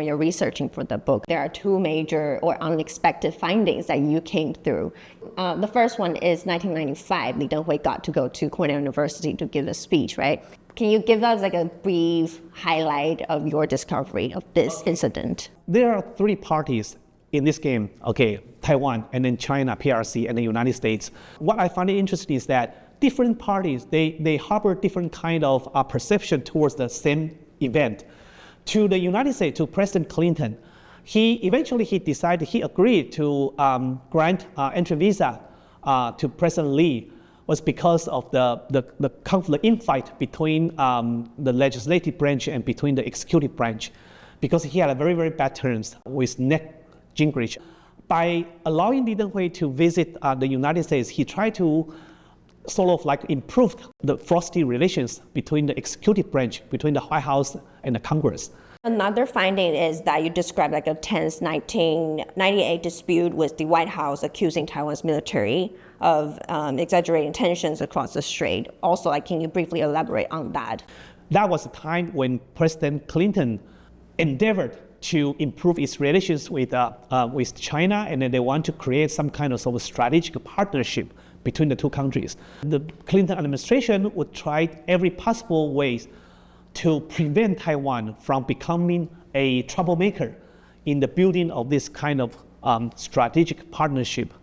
when you're researching for the book, there are two major or unexpected findings that you came through. The first one is 1995, Lee Teng-hui got to go to Cornell University to give a speech, right? Can you give us like a brief highlight of your discovery of this incident? There are three parties in this game, Taiwan, and then China, PRC, and the United States. What I find interesting is that different parties, they harbor different kind of perception towards the same event. To the United States, to President Clinton, he agreed to grant entry visa to President Lee was because of the conflict infight between the legislative branch and between the executive branch, because he had a very, very bad terms with Newt Gingrich. By allowing Lee Teng-hui to visit the United States, he tried to sort of like improve the frosty relations between the executive branch, between the White House and the Congress. Another finding is that you described like a tense 1998 dispute with the White House accusing Taiwan's military of exaggerating tensions across the strait. Also, can you briefly elaborate on that? That was a time when President Clinton endeavored to improve its relations with China, and then they want to create some kind of strategic partnership between the two countries. The Clinton administration would try every possible way to prevent Taiwan from becoming a troublemaker in the building of this kind of strategic partnership.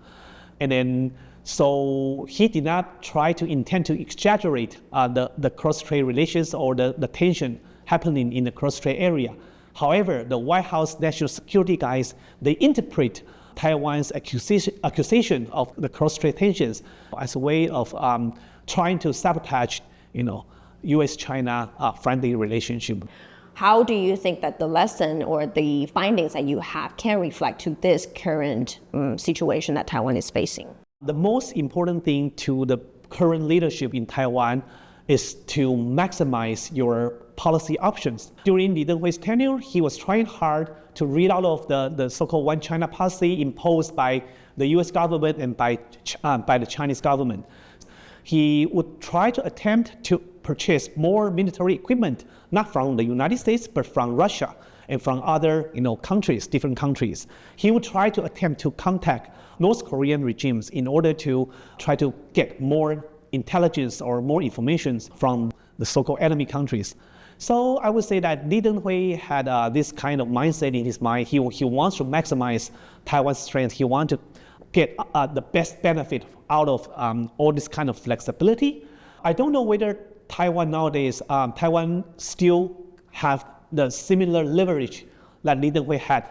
And then, so he did not try to intend to exaggerate the cross-strait relations or the tension happening in the cross-strait area. However, the White House national security guys, they interpret Taiwan's accusation of the cross-strait tensions as a way of trying to sabotage, U.S.-China friendly relationship. How do you think that the lesson or the findings that you have can reflect to this current situation that Taiwan is facing? The most important thing to the current leadership in Taiwan is to maximize your policy options. During Lee Teng-hui's tenure, he was trying hard to rid out of the so-called One China policy imposed by the US government and by the Chinese government. He would try to attempt to purchase more military equipment, not from the United States, but from Russia and from other countries, different countries. He would try to attempt to contact North Korean regimes in order to try to get more intelligence or more information from the so-called enemy countries. So I would say that Lee Teng-hui had this kind of mindset in his mind. He wants to maximize Taiwan's strength. He wants to get the best benefit out of all this kind of flexibility. I don't know whether Taiwan nowadays, Taiwan still have the similar leverage that Lee Teng-hui had